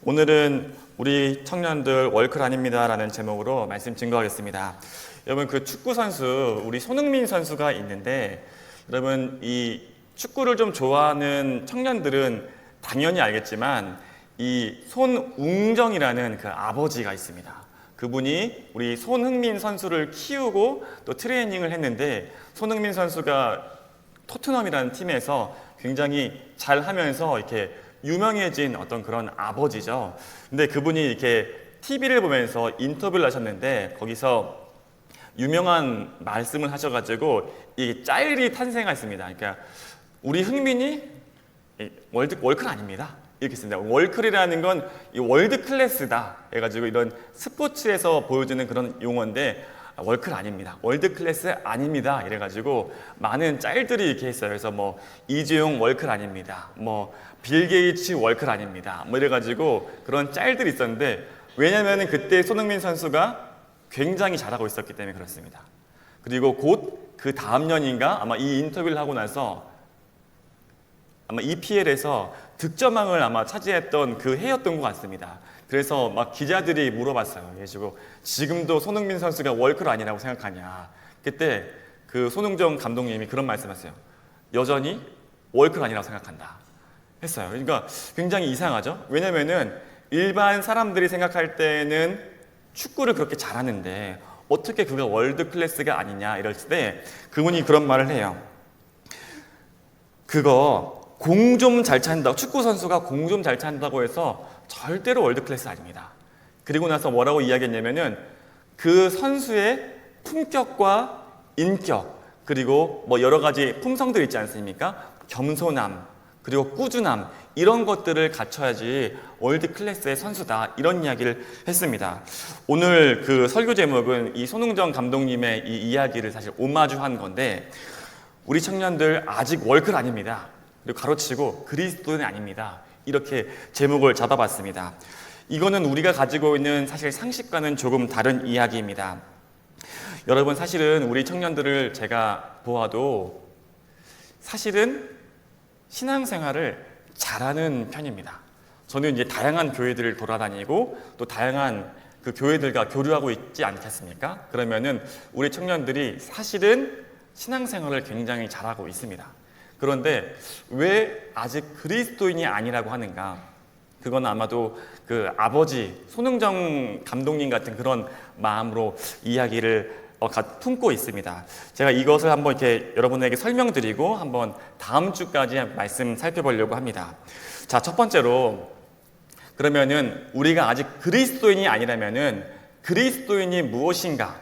오늘은 우리 청년들 월클 아닙니다 라는 제목으로 말씀 증거하겠습니다. 여러분, 그 축구 선수 우리 손흥민 선수가 있는데, 여러분 이 축구를 좀 좋아하는 청년들은 당연히 알겠지만 이 손웅정이라는 그 아버지가 있습니다. 그분이 우리 손흥민 선수를 키우고 또 트레이닝을 했는데, 손흥민 선수가 토트넘이라는 팀에서 굉장히 잘 하면서 이렇게 유명해진 어떤 그런 아버지죠. 근데 그분이 이렇게 TV를 보면서 인터뷰를 하셨는데, 거기서 유명한 말씀을 하셔가지고 이 짤이 탄생했습니다. 그러니까 우리 흥민이 월클 아닙니다, 이렇게 씁니다. 월클이라는 건 이 월드 클래스다 해가지고 이런 스포츠에서 보여주는 그런 용어인데, 월클 아닙니다, 월드 클래스 아닙니다 이래가지고 많은 짤들이 이렇게 했어요. 그래서 뭐 이재용 월클 아닙니다, 뭐 빌 게이츠 월클 아닙니다, 뭐 이래가지고 그런 짤들이 있었는데, 왜냐면은 그때 손흥민 선수가 굉장히 잘하고 있었기 때문에 그렇습니다. 그리고 곧 그 다음 년인가 아마 이 인터뷰를 하고 나서 아마 EPL에서 득점왕을 아마 차지했던 그 해였던 것 같습니다. 그래서 막 기자들이 물어봤어요. 그래가지고 지금도 손흥민 선수가 월클 아니라고 생각하냐. 그때 그 손흥정 감독님이 그런 말씀하셨어요. 여전히 월클 아니라고 생각한다 했어요. 그러니까 굉장히 이상하죠. 왜냐면은 일반 사람들이 생각할 때는 축구를 그렇게 잘하는데 어떻게 그가 월드 클래스가 아니냐 이럴 때 그분이 그런 말을 해요. 그거 공 좀 잘 찬다고, 축구 선수가 공 좀 잘 찬다고 해서 절대로 월드 클래스 아닙니다. 그리고 나서 뭐라고 이야기했냐면은 그 선수의 품격과 인격, 그리고 뭐 여러 가지 품성들 있지 않습니까? 겸손함, 그리고 꾸준함, 이런 것들을 갖춰야지 월드 클래스의 선수다, 이런 이야기를 했습니다. 오늘 그 설교 제목은 이 손흥정 감독님의 이 이야기를 사실 오마주한 건데, 우리 청년들 아직 월클 아닙니다, 그리고 가로치고 그리스도는 아닙니다, 이렇게 제목을 잡아봤습니다. 이거는 우리가 가지고 있는 사실 상식과는 조금 다른 이야기입니다. 여러분, 사실은 우리 청년들을 제가 보아도 사실은 신앙생활을 잘하는 편입니다. 저는 이제 다양한 교회들을 돌아다니고 또 다양한 그 교회들과 교류하고 있지 않겠습니까? 그러면은 우리 청년들이 사실은 신앙생활을 굉장히 잘하고 있습니다. 그런데 왜 아직 그리스도인이 아니라고 하는가? 그건 아마도 그 아버지 손흥정 감독님 같은 그런 마음으로 이야기를 품고 있습니다. 제가 이것을 한번 이렇게 여러분에게 설명드리고 한번 다음 주까지 말씀 살펴보려고 합니다. 자, 첫 번째로, 그러면은 우리가 아직 그리스도인이 아니라면은 그리스도인이 무엇인가?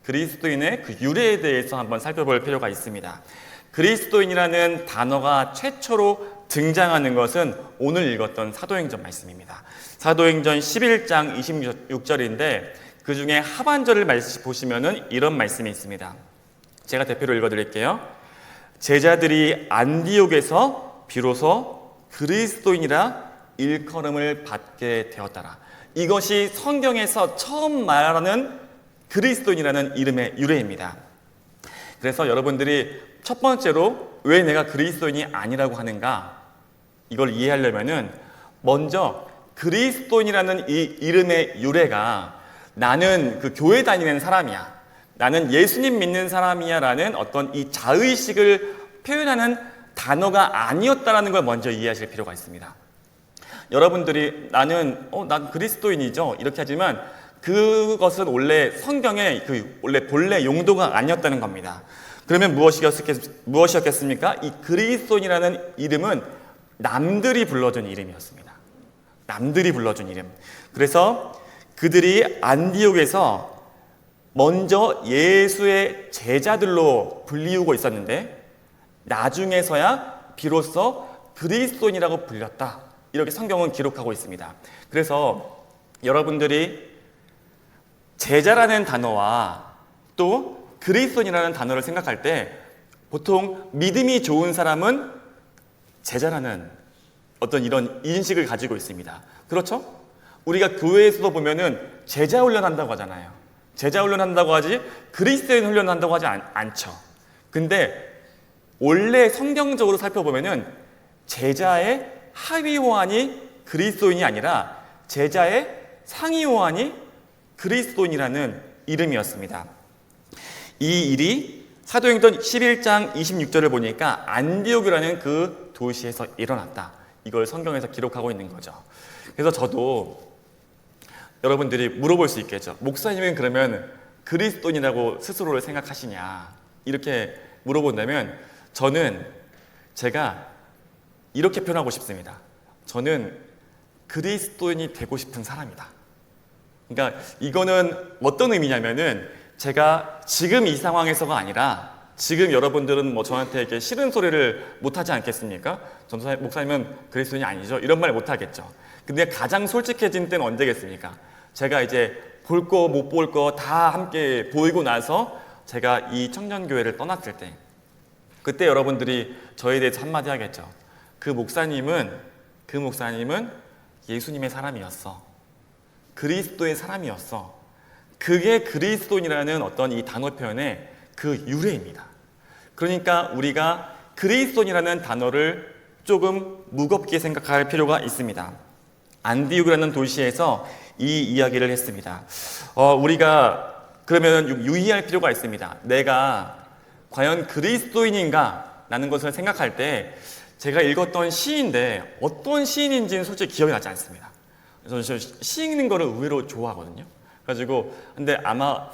그리스도인의 그 유래에 대해서 한번 살펴볼 필요가 있습니다. 그리스도인이라는 단어가 최초로 등장하는 것은 오늘 읽었던 사도행전 말씀입니다. 사도행전 11장 26절인데 그 중에 하반절을 보시면은 이런 말씀이 있습니다. 제가 대표로 읽어드릴게요. 제자들이 안디옥에서 비로소 그리스도인이라 일컬음을 받게 되었더라. 이것이 성경에서 처음 말하는 그리스도인이라는 이름의 유래입니다. 그래서 여러분들이 첫 번째로 왜 내가 그리스도인이 아니라고 하는가, 이걸 이해하려면은 먼저 그리스도인이라는 이 이름의 유래가 나는 그 교회 다니는 사람이야, 나는 예수님 믿는 사람이야 라는 어떤 이 자의식을 표현하는 단어가 아니었다라는 걸 먼저 이해하실 필요가 있습니다. 여러분들이 난 그리스도인이죠 이렇게 하지만 그것은 원래 성경의 그 원래 본래 용도가 아니었다는 겁니다. 그러면 무엇이었겠습니까? 이 그리스도인이라는 이름은 남들이 불러준 이름이었습니다. 남들이 불러준 이름. 그래서 그들이 안디옥에서 먼저 예수의 제자들로 불리우고 있었는데 나중에서야 비로소 그리스도인이라고 불렸다, 이렇게 성경은 기록하고 있습니다. 그래서 여러분들이 제자라는 단어와 또 그리스도인이라는 단어를 생각할 때 보통 믿음이 좋은 사람은 제자라는 어떤 이런 인식을 가지고 있습니다. 그렇죠? 우리가 교회에서도 보면은 제자 훈련한다고 하잖아요. 제자 훈련한다고 하지 그리스도인 훈련한다고 하지 않죠. 근데 원래 성경적으로 살펴보면은 제자의 하위 호환이 그리스도인이 아니라 제자의 상이 요한이 그리스도인이라는 이름이었습니다. 이 일이 사도행전 11장 26절을 보니까 안디옥이라는 그 도시에서 일어났다. 이걸 성경에서 기록하고 있는 거죠. 그래서 저도 여러분들이 물어볼 수 있겠죠. 목사님은 그러면 그리스도인이라고 스스로를 생각하시냐? 이렇게 물어본다면 저는 제가 이렇게 표현하고 싶습니다. 저는 그리스도인이 되고 싶은 사람이다. 그러니까 이거는 어떤 의미냐면은 제가 지금 이 상황에서가 아니라 지금 여러분들은 뭐 저한테 이렇게 싫은 소리를 못 하지 않겠습니까? 전도사 목사님은 그리스도인이 아니죠. 이런 말 못 하겠죠. 근데 가장 솔직해진 때는 언제겠습니까? 제가 이제 볼 거 못 볼 거 다 함께 보이고 나서 제가 이 청년교회를 떠났을 때 그때 여러분들이 저에 대해서 한마디 하겠죠. 그 목사님은 예수님의 사람이었어. 그리스도의 사람이었어. 그게 그리스도인이라는 어떤 이 단어 표현의 그 유래입니다. 그러니까 우리가 그리스도인이라는 단어를 조금 무겁게 생각할 필요가 있습니다. 안디옥이라는 도시에서 이 이야기를 했습니다. 우리가 그러면 유의할 필요가 있습니다. 내가 과연 그리스도인인가? 라는 것을 생각할 때 제가 읽었던 시인데 어떤 시인인지는 솔직히 기억이 나지 않습니다. 그래서 시 읽는 거를 의외로 좋아하거든요. 그래가지고 근데 아마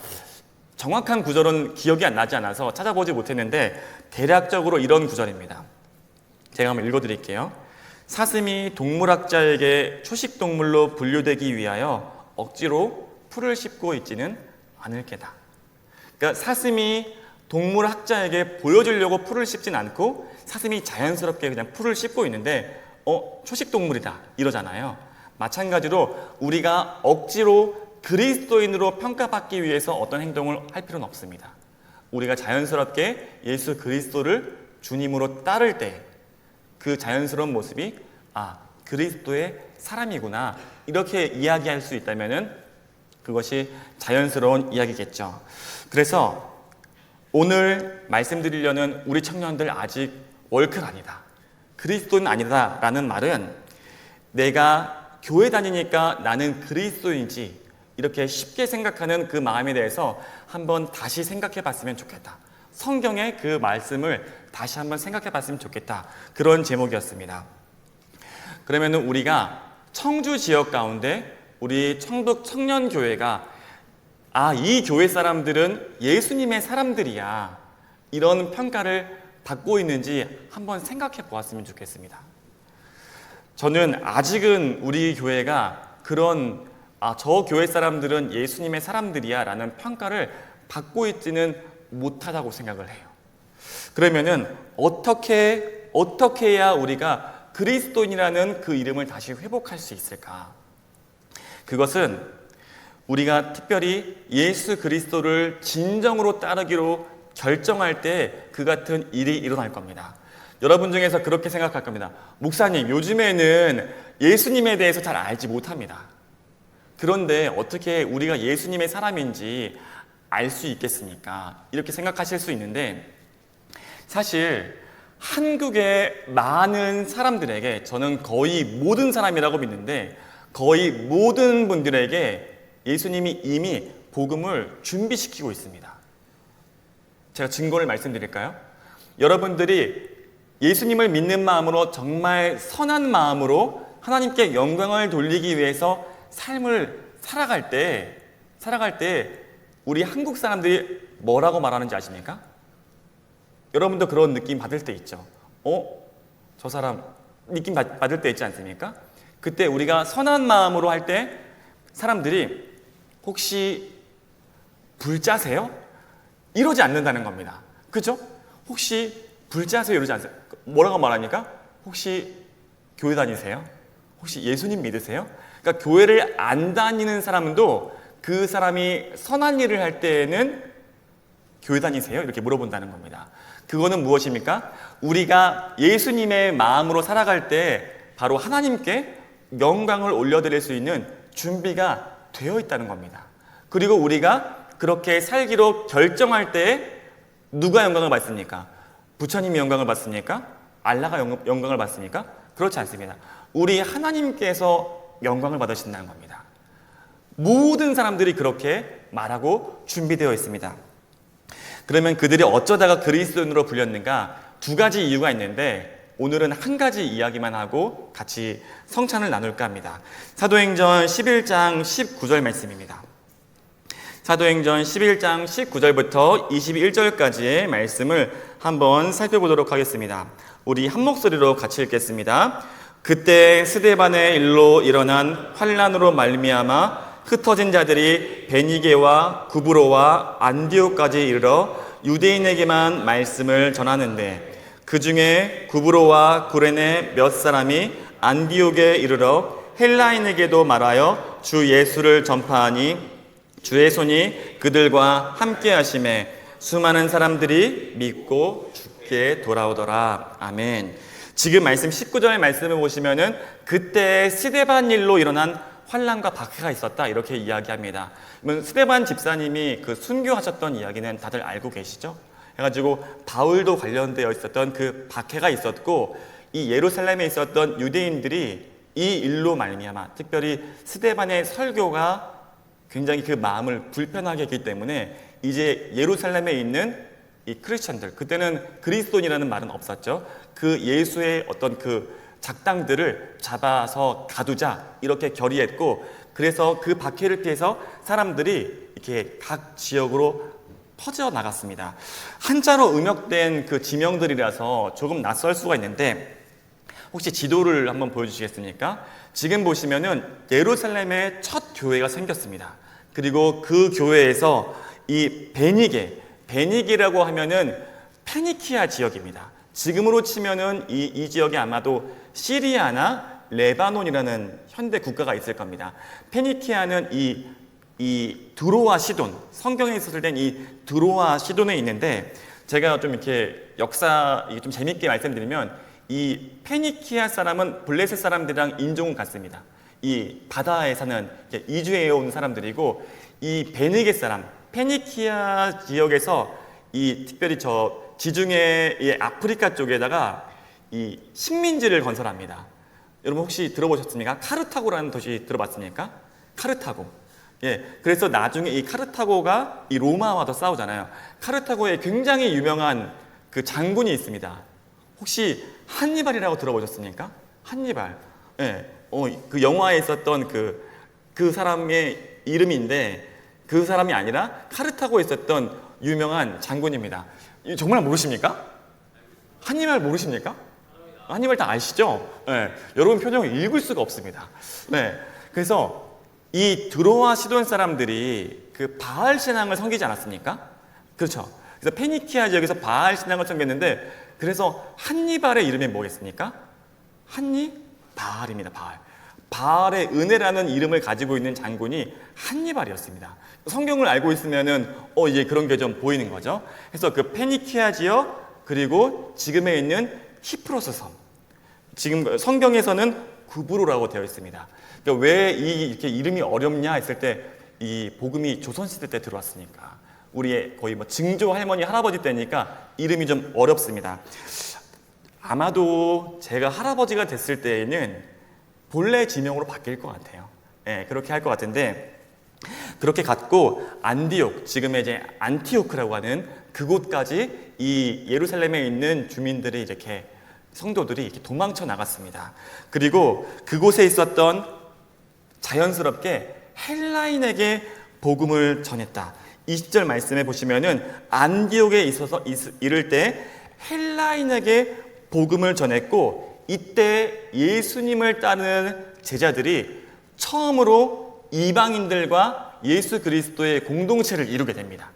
정확한 구절은 기억이 안 나지 않아서 찾아보지 못했는데 대략적으로 이런 구절입니다. 제가 한번 읽어드릴게요. 사슴이 동물학자에게 초식동물로 분류되기 위하여 억지로 풀을 씹고 있지는 않을 게다. 그러니까 사슴이 동물학자에게 보여주려고 풀을 씹진 않고 사슴이 자연스럽게 그냥 풀을 씹고 있는데 초식동물이다 이러잖아요. 마찬가지로 우리가 억지로 그리스도인으로 평가받기 위해서 어떤 행동을 할 필요는 없습니다. 우리가 자연스럽게 예수 그리스도를 주님으로 따를 때 그 자연스러운 모습이 그리스도의 사람이구나 이렇게 이야기할 수 있다면 그것이 자연스러운 이야기겠죠. 그래서 오늘 말씀드리려는 우리 청년들 아직 월클 아니다, 그리스도는 아니다 라는 말은 내가 교회 다니니까 나는 그리스도인지 이렇게 쉽게 생각하는 그 마음에 대해서 한번 다시 생각해 봤으면 좋겠다. 성경의 그 말씀을 다시 한번 생각해 봤으면 좋겠다. 그런 제목이었습니다. 그러면 우리가 청주 지역 가운데 우리 청북 청년교회가 이 교회 사람들은 예수님의 사람들이야 이런 평가를 받고 있는지 한번 생각해 보았으면 좋겠습니다. 저는 아직은 우리 교회가 그런 저 교회 사람들은 예수님의 사람들이야 라는 평가를 받고 있지는 못하다고 생각을 해요. 그러면은 어떻게 해야 우리가 그리스도인이라는 그 이름을 다시 회복할 수 있을까? 그것은 우리가 특별히 예수 그리스도를 진정으로 따르기로 결정할 때 그 같은 일이 일어날 겁니다. 여러분 중에서 그렇게 생각할 겁니다. 목사님, 요즘에는 예수님에 대해서 잘 알지 못합니다. 그런데 어떻게 우리가 예수님의 사람인지 알 수 있겠습니까? 이렇게 생각하실 수 있는데 사실 한국의 많은 사람들에게 저는 거의 모든 사람이라고 믿는데 거의 모든 분들에게 예수님이 이미 복음을 준비시키고 있습니다. 제가 증거를 말씀드릴까요? 여러분들이 예수님을 믿는 마음으로 정말 선한 마음으로 하나님께 영광을 돌리기 위해서 삶을 살아갈 때 우리 한국 사람들이 뭐라고 말하는지 아십니까? 여러분도 그런 느낌 받을 때 있죠. 저 사람 느낌 받을 때 있지 않습니까? 그때 우리가 선한 마음으로 할 때 사람들이 혹시 불자세요? 이러지 않는다는 겁니다. 그죠? 혹시 불자세요? 이러지 않으세요? 뭐라고 말하니까? 혹시 교회 다니세요? 혹시 예수님 믿으세요? 그러니까 교회를 안 다니는 사람도 그 사람이 선한 일을 할 때에는 교회 다니세요? 이렇게 물어본다는 겁니다. 그거는 무엇입니까? 우리가 예수님의 마음으로 살아갈 때 바로 하나님께 영광을 올려드릴 수 있는 준비가 되어 있다는 겁니다. 그리고 우리가 그렇게 살기로 결정할 때 누가 영광을 받습니까? 부처님이 영광을 받습니까? 알라가 영광을 받습니까? 그렇지 않습니다. 우리 하나님께서 영광을 받으신다는 겁니다. 모든 사람들이 그렇게 말하고 준비되어 있습니다. 그러면 그들이 어쩌다가 그리스도인으로 불렸는가? 두 가지 이유가 있는데 오늘은 한 가지 이야기만 하고 같이 성찬을 나눌까 합니다. 사도행전 11장 19절 말씀입니다. 사도행전 11장 19절부터 21절까지의 말씀을 한번 살펴보도록 하겠습니다. 우리 한 목소리로 같이 읽겠습니다. 그때 스데반의 일로 일어난 환난으로 말미암아 흩어진 자들이 베니게와 구브로와 안디옥까지 이르러 유대인에게만 말씀을 전하는데 그 중에 구브로와 구레네 몇 사람이 안디옥에 이르러 헬라인에게도 말하여 주 예수를 전파하니 주의 손이 그들과 함께 하심에 수많은 사람들이 믿고 주께 돌아오더라. 아멘. 지금 말씀 19절 말씀을 보시면은 그때 스데반 일로 일어난 환난과 박해가 있었다 이렇게 이야기합니다. 스데반 집사님이 그 순교하셨던 이야기는 다들 알고 계시죠? 해가지고 바울도 관련되어 있었던 그 박해가 있었고 이 예루살렘에 있었던 유대인들이 이 일로 말미암아 특별히 스데반의 설교가 굉장히 그 마음을 불편하게 했기 때문에 이제 예루살렘에 있는 이 크리스천들, 그때는 그리스도인이라는 말은 없었죠. 그 예수의 어떤 그 작당들을 잡아서 가두자 이렇게 결의했고, 그래서 그 박해를 피해서 사람들이 이렇게 각 지역으로 퍼져 나갔습니다. 한자로 음역된 그 지명들이라서 조금 낯설 수가 있는데 혹시 지도를 한번 보여주시겠습니까? 지금 보시면은 예루살렘에 첫 교회가 생겼습니다. 그리고 그 교회에서 이 베니게라고 하면은 페니키아 지역입니다. 지금으로 치면은 이 지역에 아마도 시리아나 레바논이라는 현대 국가가 있을 겁니다. 페니키아는 이 드로아 시돈, 성경에 있었을 땐 이 드로아 시돈에 있는데, 제가 좀 이렇게 역사 좀 재밌게 말씀드리면 이 페니키아 사람은 블레셋 사람들이랑 인종은 같습니다. 이 바다에 사는 이주해 온 사람들이고, 이 베니게 사람, 페니키아 지역에서 이 특별히 저 지중해 이 아프리카 쪽에다가 이 식민지를 건설합니다. 여러분 혹시 들어보셨습니까? 카르타고라는 도시 들어봤습니까? 카르타고. 예, 그래서 나중에 이 카르타고가 이 로마와도 싸우잖아요. 카르타고에 굉장히 유명한 그 장군이 있습니다. 혹시 한니발이라고 들어보셨습니까? 한니발. 예, 그 영화에 있었던 그 사람의 이름인데 그 사람이 아니라 카르타고에 있었던 유명한 장군입니다. 정말 모르십니까? 한니발 모르십니까? 한니발 다 아시죠? 네, 여러분 표정을 읽을 수가 없습니다. 네, 그래서 이 드로아 시돈 사람들이 그 바알 신앙을 섬기지 않았습니까? 그렇죠. 그래서 페니키아 지역에서 바알 신앙을 섬겼는데, 그래서 한니발의 이름이 뭐겠습니까? 바알입니다. 바알의 은혜라는 이름을 가지고 있는 장군이 한니발이었습니다. 성경을 알고 있으면은 이제 그런 게 좀 보이는 거죠. 그래서 그 페니키아 지역, 그리고 지금에 있는 히프로스 섬, 지금 성경에서는 구브로라고 되어 있습니다. 그러니까 왜 이렇게 이름이 어렵냐 했을 때 이 복음이 조선시대 때 들어왔으니까, 우리의 거의 뭐 증조 할머니 할아버지 때니까 이름이 좀 어렵습니다. 아마도 제가 할아버지가 됐을 때에는 본래 지명으로 바뀔 것 같아요. 예, 그렇게 할 것 같은데, 그렇게 갔고 안디옥, 지금의 이제 안티오크라고 하는 그곳까지 이 예루살렘에 있는 주민들이 이렇게 성도들이 이렇게 도망쳐 나갔습니다. 그리고 그곳에 있었던 자연스럽게 헬라인에게 복음을 전했다. 20절 말씀에 보시면은 안디옥에 있어서 이를 때 헬라인에게 복음을 전했고, 이때 예수님을 따르는 제자들이 처음으로 이방인들과 예수 그리스도의 공동체를 이루게 됩니다.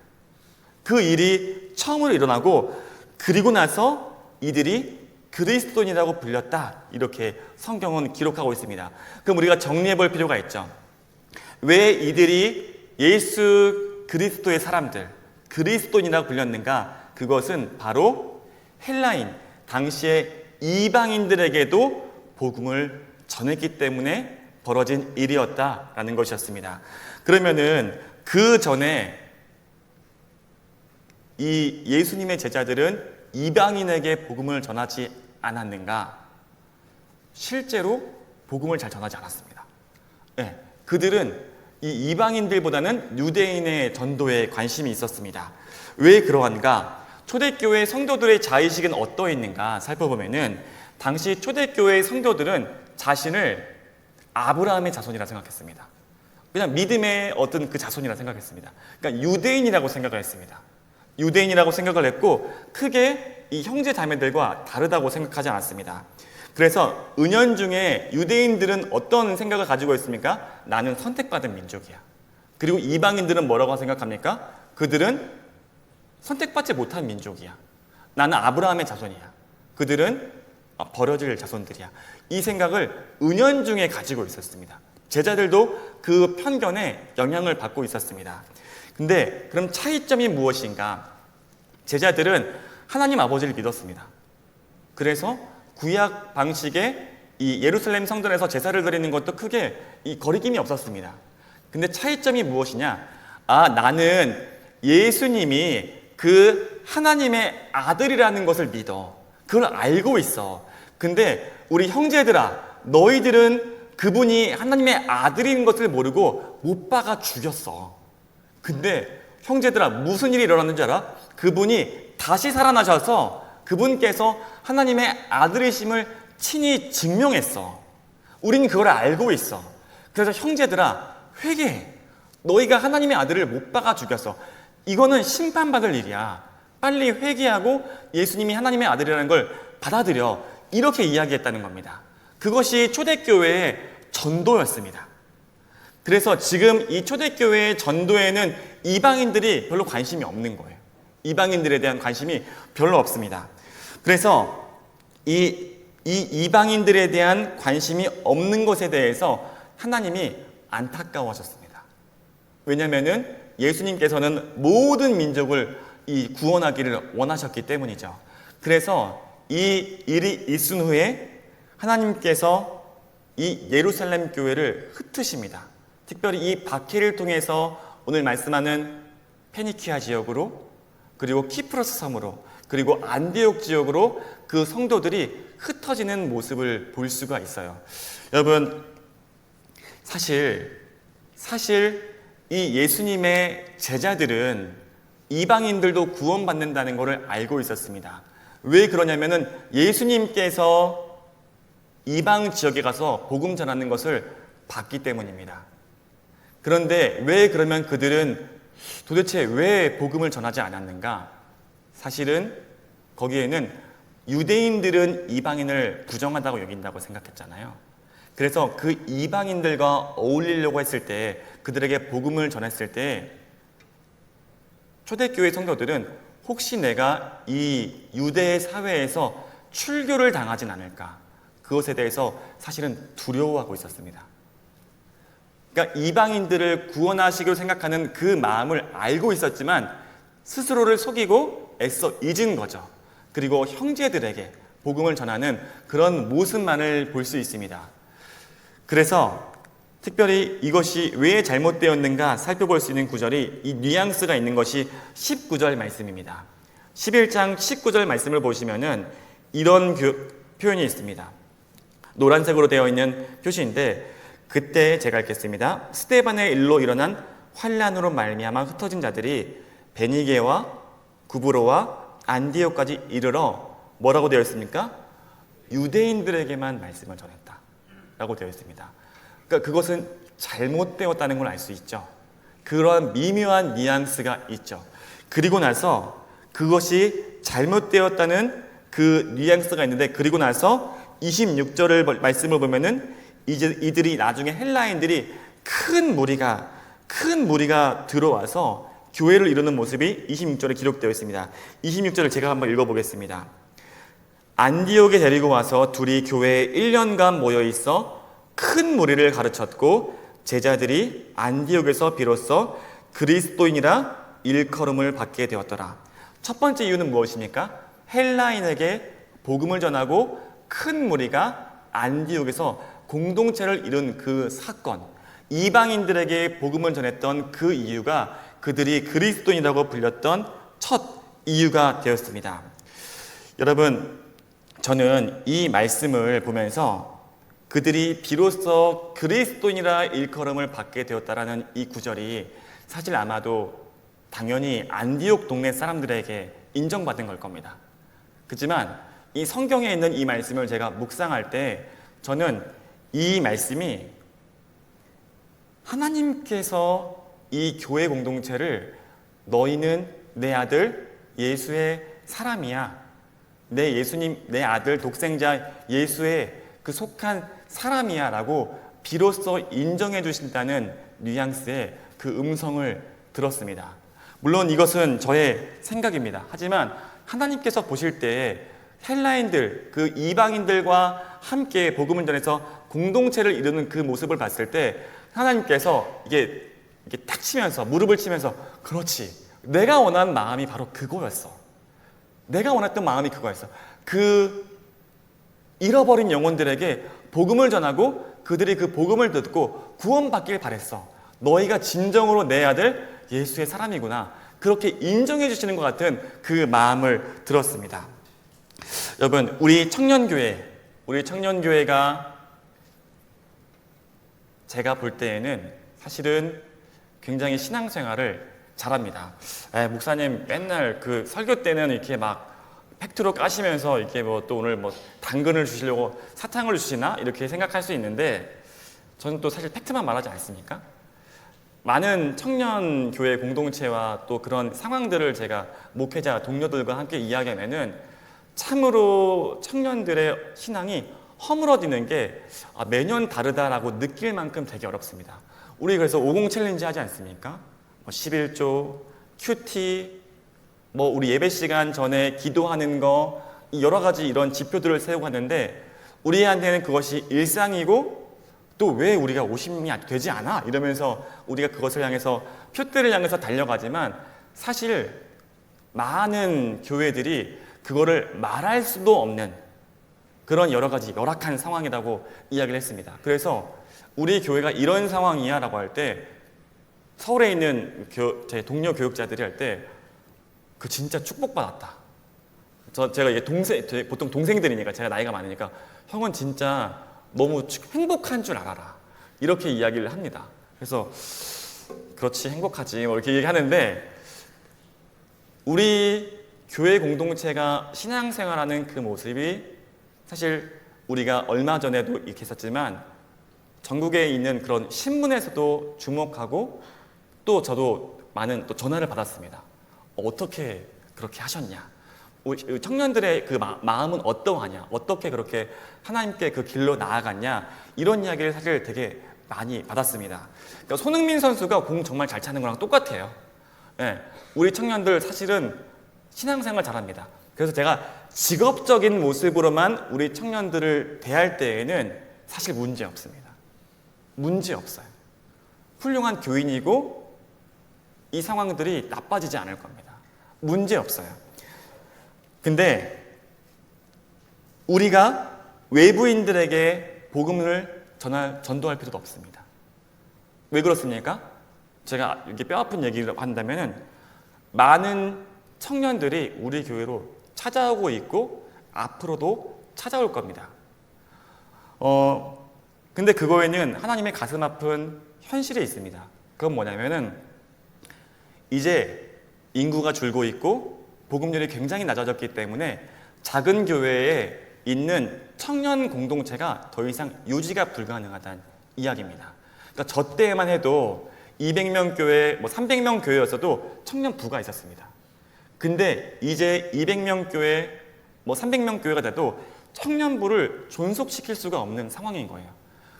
그 일이 처음으로 일어나고, 그리고 나서 이들이 그리스도인이라고 불렸다, 이렇게 성경은 기록하고 있습니다. 그럼 우리가 정리해 볼 필요가 있죠. 왜 이들이 예수 그리스도의 사람들, 그리스도인이라고 불렸는가? 그것은 바로 헬라인, 당시에 이방인들에게도 복음을 전했기 때문에 벌어진 일이었다라는 것이었습니다. 그러면은 그 전에 이 예수님의 제자들은 이방인에게 복음을 전하지 않았는가? 실제로 복음을 잘 전하지 않았습니다. 예, 그들은 이 이방인들보다는 유대인의 전도에 관심이 있었습니다. 왜 그러한가? 초대교회 성도들의 자의식은 어떠했는가 살펴보면은 당시 초대교회 성도들은 자신을 아브라함의 자손이라 생각했습니다. 그냥 믿음의 어떤 그 자손이라 생각했습니다. 그러니까 유대인이라고 생각을 했습니다. 유대인이라고 생각을 했고 크게 이 형제 자매들과 다르다고 생각하지 않았습니다. 그래서 은연중에 유대인들은 어떤 생각을 가지고 있습니까? 나는 선택받은 민족이야. 그리고 이방인들은 뭐라고 생각합니까? 그들은 선택받지 못한 민족이야. 나는 아브라함의 자손이야. 그들은 버려질 자손들이야. 이 생각을 은연중에 가지고 있었습니다. 제자들도 그 편견에 영향을 받고 있었습니다. 근데 그럼 차이점이 무엇인가? 제자들은 하나님 아버지를 믿었습니다. 그래서 구약 방식의 이 예루살렘 성전에서 제사를 드리는 것도 크게 이 거리낌이 없었습니다. 근데 차이점이 무엇이냐? 나는 예수님이 그 하나님의 아들이라는 것을 믿어. 그걸 알고 있어. 근데 우리 형제들아, 너희들은 그분이 하나님의 아들인 것을 모르고 못 박아 죽였어. 근데 형제들아, 무슨 일이 일어났는지 알아? 그분이 다시 살아나셔서 그분께서 하나님의 아들이심을 친히 증명했어. 우린 그걸 알고 있어. 그래서 형제들아, 회개해. 너희가 하나님의 아들을 못 박아 죽였어. 이거는 심판받을 일이야. 빨리 회개하고 예수님이 하나님의 아들이라는 걸 받아들여. 이렇게 이야기했다는 겁니다. 그것이 초대교회의 전도였습니다. 그래서 지금 이 초대교회의 전도에는 이방인들이 별로 관심이 없는 거예요. 이방인들에 대한 관심이 별로 없습니다. 그래서 이 이방인들에 대한 관심이 없는 것에 대해서 하나님이 안타까워하셨습니다. 왜냐하면 예수님께서는 모든 민족을 구원하기를 원하셨기 때문이죠. 그래서 이 일이 있은 후에 하나님께서 이 예루살렘 교회를 흩으십니다. 특별히 이 박해를 통해서 오늘 말씀하는 페니키아 지역으로, 그리고 키프로스 섬으로, 그리고 안디옥 지역으로 그 성도들이 흩어지는 모습을 볼 수가 있어요. 여러분, 사실 이 예수님의 제자들은 이방인들도 구원받는다는 것을 알고 있었습니다. 왜 그러냐면은 예수님께서 이방 지역에 가서 복음 전하는 것을 봤기 때문입니다. 그런데 왜 그러면 그들은 도대체 왜 복음을 전하지 않았는가? 사실은 거기에는 유대인들은 이방인을 부정하다고 여긴다고 생각했잖아요. 그래서 그 이방인들과 어울리려고 했을 때, 그들에게 복음을 전했을 때 초대교회 성도들은 혹시 내가 이 유대 사회에서 출교를 당하진 않을까, 그것에 대해서 사실은 두려워하고 있었습니다. 그러니까 이방인들을 구원하시기로 생각하는 그 마음을 알고 있었지만 스스로를 속이고 애써 잊은 거죠. 그리고 형제들에게 복음을 전하는 그런 모습만을 볼 수 있습니다. 그래서 특별히 이것이 왜 잘못되었는가 살펴볼 수 있는 구절이, 이 뉘앙스가 있는 것이 19절 말씀입니다. 11장 19절 말씀을 보시면은 이런 표현이 있습니다. 노란색으로 되어 있는 표시인데, 그때 제가 읽겠습니다. 스데반의 일로 일어난 환란으로 말미암아 흩어진 자들이 베니게와 구브로와 안디옥까지 이르러 뭐라고 되어 있습니까? 유대인들에게만 말씀을 전했다 라고 되어 있습니다. 그러니까 그것은 잘못되었다는 걸 알 수 있죠. 그러한 미묘한 뉘앙스가 있죠. 그리고 나서 그것이 잘못되었다는 그 뉘앙스가 있는데, 그리고 나서 26절을 말씀을 보면은 이들이 나중에 헬라인들이 큰 무리가 들어와서 교회를 이루는 모습이 26절에 기록되어 있습니다. 26절을 제가 한번 읽어보겠습니다. 안디옥에 데리고 와서 둘이 교회에 1년간 모여 있어 큰 무리를 가르쳤고, 제자들이 안디옥에서 비로소 그리스도인이라 일컬음을 받게 되었더라. 첫 번째 이유는 무엇입니까? 헬라인에게 복음을 전하고 큰 무리가 안디옥에서 공동체를 이룬 그 사건, 이방인들에게 복음을 전했던 그 이유가 그들이 그리스도인이라고 불렸던 첫 이유가 되었습니다. 여러분, 저는 이 말씀을 보면서 그들이 비로소 그리스도인이라 일컬음을 받게 되었다라는 이 구절이 사실 아마도 당연히 안디옥 동네 사람들에게 인정받은 걸 겁니다. 그렇지만 이 성경에 있는 이 말씀을 제가 묵상할 때 저는 이 말씀이 하나님께서 이 교회 공동체를 너희는 내 아들 예수의 사람이야, 내 예수님, 내 아들 독생자 예수의 그 속한 사람이야 라고 비로소 인정해 주신다는 뉘앙스의 그 음성을 들었습니다. 물론 이것은 저의 생각입니다. 하지만 하나님께서 보실 때에 헬라인들, 그 이방인들과 함께 복음을 전해서 공동체를 이루는 그 모습을 봤을 때 하나님께서 이게 탁 치면서, 무릎을 치면서, 그렇지, 내가 원하는 마음이 바로 그거였어. 내가 원했던 마음이 그거였어. 그 잃어버린 영혼들에게 복음을 전하고 그들이 그 복음을 듣고 구원받길 바랬어. 너희가 진정으로 내 아들 예수의 사람이구나. 그렇게 인정해 주시는 것 같은 그 마음을 들었습니다. 여러분, 우리 청년교회가 제가 볼 때에는 사실은 굉장히 신앙생활을 잘합니다. 목사님 맨날 그 설교 때는 이렇게 막 팩트로 까시면서 이렇게 뭐 또 오늘 뭐 당근을 주시려고 사탕을 주시나 이렇게 생각할 수 있는데, 저는 또 사실 팩트만 말하지 않습니까? 많은 청년 교회 공동체와 또 그런 상황들을 제가 목회자 동료들과 함께 이야기하면은 참으로 청년들의 신앙이 허물어지는 게 매년 다르다라고 느낄 만큼 되게 어렵습니다. 우리 그래서 50 챌린지 하지 않습니까? 11조, 큐티, 우리 예배 시간 전에 기도하는 거, 여러 가지 이런 지표들을 세우고 하는데 우리한테는 그것이 일상이고 또 왜 우리가 50이 되지 않아? 이러면서 우리가 그것을 향해서 표대를 향해서 달려가지만 사실 많은 교회들이 그거를 말할 수도 없는 그런 여러 가지 열악한 상황이라고 이야기를 했습니다. 그래서 우리 교회가 이런 상황이야 라고 할 때 서울에 있는 제 동료 교육자들이 할 때 그 진짜 축복받았다. 제가 이게 보통 동생들이니까 제가 나이가 많으니까 형은 진짜 너무 행복한 줄 알아라. 이렇게 이야기를 합니다. 그래서 그렇지, 행복하지 이렇게 얘기하는데, 우리 교회 공동체가 신앙생활하는 그 모습이 사실 우리가 얼마 전에도 이렇게 했었지만 전국에 있는 그런 신문에서도 주목하고 또 저도 많은 또 전화를 받았습니다. 어떻게 그렇게 하셨냐? 우리 청년들의 그 마음은 어떠하냐? 어떻게 그렇게 하나님께 그 길로 나아갔냐? 이런 이야기를 사실 되게 많이 받았습니다. 그러니까 손흥민 선수가 공 정말 잘 차는 거랑 똑같아요. 네, 우리 청년들 사실은 신앙생활 잘합니다. 그래서 제가 직업적인 모습으로만 우리 청년들을 대할 때에는 사실 문제 없습니다. 문제 없어요. 훌륭한 교인이고 이 상황들이 나빠지지 않을 겁니다. 문제 없어요. 근데 우리가 외부인들에게 복음을 전도할 필요도 없습니다. 왜 그렇습니까? 제가 이렇게 뼈아픈 얘기를 한다면은 많은 청년들이 우리 교회로 찾아오고 있고 앞으로도 찾아올 겁니다. 근데 그거에는 하나님의 가슴 아픈 현실이 있습니다. 그건 뭐냐면은 이제 인구가 줄고 있고 복음률이 굉장히 낮아졌기 때문에 작은 교회에 있는 청년 공동체가 더 이상 유지가 불가능하다는 이야기입니다. 그러니까 저 때만 해도 200명 교회, 300명 교회였어도 청년부가 있었습니다. 근데 이제 200명 교회, 300명 교회가 돼도 청년부를 존속시킬 수가 없는 상황인 거예요.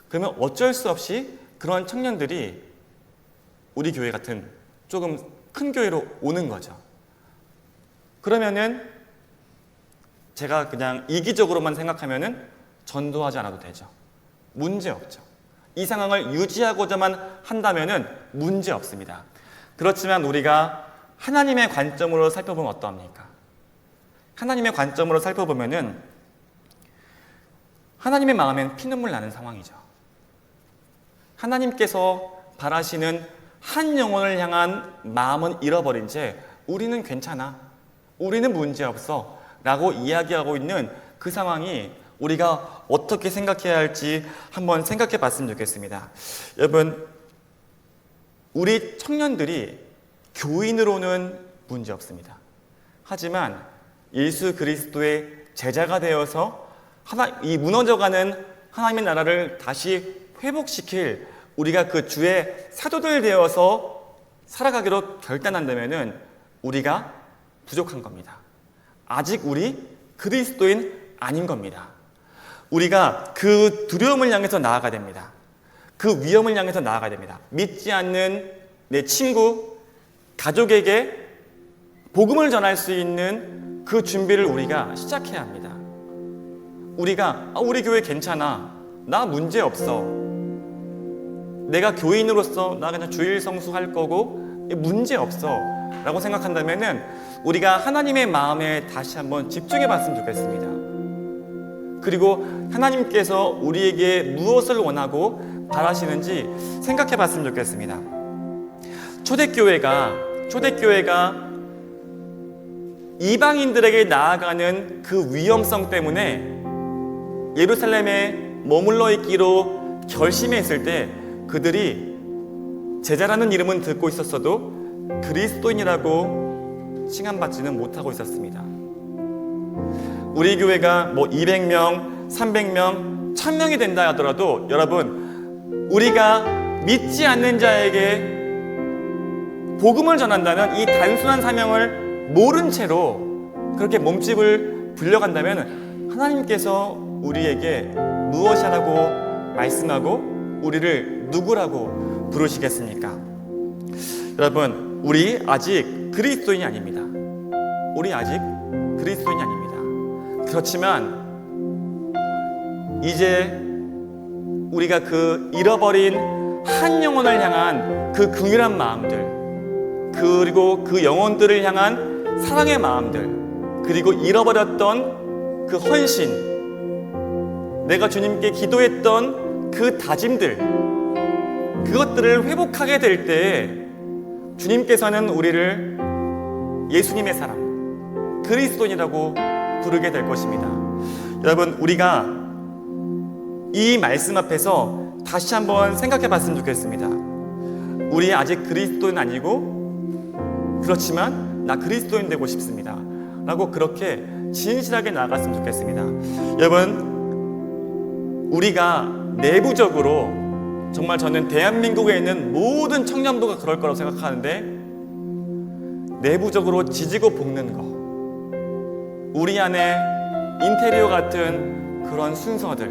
그러면 어쩔 수 없이 그런 청년들이 우리 교회 같은 조금 큰 교회로 오는 거죠. 그러면은 제가 그냥 이기적으로만 생각하면은 전도하지 않아도 되죠. 문제 없죠. 이 상황을 유지하고자만 한다면은 문제 없습니다. 그렇지만 우리가 하나님의 관점으로 살펴보면 어떠합니까? 하나님의 관점으로 살펴보면은 하나님의 마음엔 피눈물 나는 상황이죠. 하나님께서 바라시는 한 영혼을 향한 마음은 잃어버린 채 우리는 괜찮아, 우리는 문제없어 라고 이야기하고 있는 그 상황이 우리가 어떻게 생각해야 할지 한번 생각해 봤으면 좋겠습니다. 여러분, 우리 청년들이 교인으로는 문제 없습니다. 하지만 예수 그리스도의 제자가 되어서 이 무너져가는 하나님의 나라를 다시 회복시킬 우리가 그 주의 사도들 되어서 살아가기로 결단한다면은 우리가 부족한 겁니다. 아직 우리 그리스도인 아닌 겁니다. 우리가 그 두려움을 향해서 나아가야 됩니다. 그 위험을 향해서 나아가야 됩니다. 믿지 않는 내 친구, 가족에게 복음을 전할 수 있는 그 준비를 우리가 시작해야 합니다. 우리가 우리 교회 괜찮아, 나 문제 없어, 내가 교인으로서 나 그냥 주일 성수할 거고 문제 없어 라고 생각한다면은 우리가 하나님의 마음에 다시 한번 집중해 봤으면 좋겠습니다. 그리고 하나님께서 우리에게 무엇을 원하고 바라시는지 생각해 봤으면 좋겠습니다. 초대교회가 이방인들에게 나아가는 그 위험성 때문에 예루살렘에 머물러 있기로 결심했을 때 그들이 제자라는 이름은 듣고 있었어도 그리스도인이라고 칭함받지는 못하고 있었습니다. 우리 교회가 200명, 300명, 1000명이 된다 하더라도 여러분, 우리가 믿지 않는 자에게 복음을 전한다는 이 단순한 사명을 모른 채로 그렇게 몸집을 불려간다면 하나님께서 우리에게 무엇이 하라고 말씀하고 우리를 누구라고 부르시겠습니까? 여러분, 우리 아직 그리스도인이 아닙니다. 우리 아직 그리스도인이 아닙니다. 그렇지만 이제 우리가 그 잃어버린 한 영혼을 향한 그 긍휼한 마음들, 그리고 그 영혼들을 향한 사랑의 마음들, 그리고 잃어버렸던 그 헌신, 내가 주님께 기도했던 그 다짐들, 그것들을 회복하게 될 때 주님께서는 우리를 예수님의 사람, 그리스도인이라고 부르게 될 것입니다. 여러분, 우리가 이 말씀 앞에서 다시 한번 생각해 봤으면 좋겠습니다. 우리 아직 그리스도인 아니고 그렇지만 나 그리스도인 되고 싶습니다 라고 그렇게 진실하게 나아갔으면 좋겠습니다. 여러분, 우리가 내부적으로 정말 저는 대한민국에 있는 모든 청년부가 그럴 거라고 생각하는데, 내부적으로 지지고 볶는 거, 우리 안에 인테리어 같은 그런 순서들,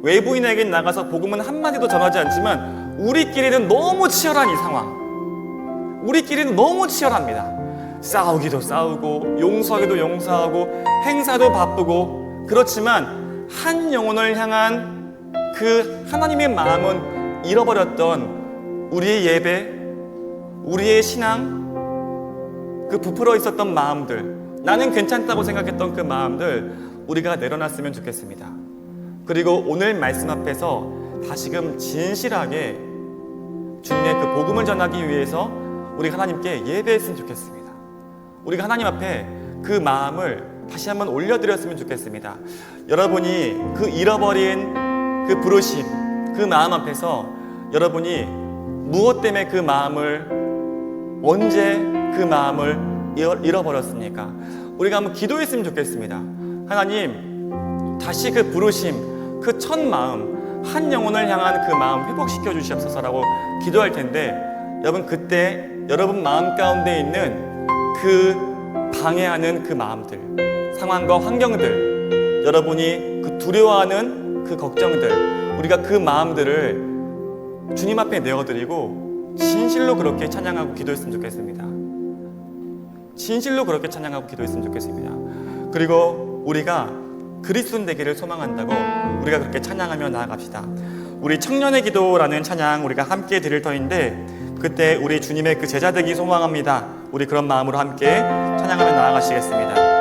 외부인에게 나가서 복음은 한마디도 전하지 않지만 우리끼리는 너무 치열한 이 상황, 우리끼리는 너무 치열합니다. 싸우기도 싸우고 용서하기도 용서하고 행사도 바쁘고, 그렇지만 한 영혼을 향한 그 하나님의 마음은 잃어버렸던 우리의 예배, 우리의 신앙, 그 부풀어 있었던 마음들, 나는 괜찮다고 생각했던 그 마음들 우리가 내려놨으면 좋겠습니다. 그리고 오늘 말씀 앞에서 다시금 진실하게 주님의 그 복음을 전하기 위해서 우리가 하나님께 예배했으면 좋겠습니다. 우리가 하나님 앞에 그 마음을 다시 한번 올려드렸으면 좋겠습니다. 여러분이 그 잃어버린 그 부르심, 그 마음 앞에서 여러분이 무엇 때문에 그 마음을, 언제 그 마음을 잃어버렸습니까? 우리가 한번 기도했으면 좋겠습니다. 하나님, 다시 그 부르심, 그 첫 마음, 한 영혼을 향한 그 마음 회복시켜 주시옵소서라고 기도할 텐데, 여러분, 그때 여러분 마음 가운데 있는 그 방해하는 그 마음들, 상황과 환경들, 여러분이 그 두려워하는 그 걱정들, 우리가 그 마음들을 주님 앞에 내어드리고 진실로 그렇게 찬양하고 기도했으면 좋겠습니다. 진실로 그렇게 찬양하고 기도했으면 좋겠습니다. 그리고 우리가 그리스도인 되기를 소망한다고 우리가 그렇게 찬양하며 나아갑시다. 우리 청년의 기도라는 찬양 우리가 함께 드릴 터인데, 그때 우리 주님의 그 제자 되기 소망합니다. 우리 그런 마음으로 함께 찬양하며 나아가시겠습니다.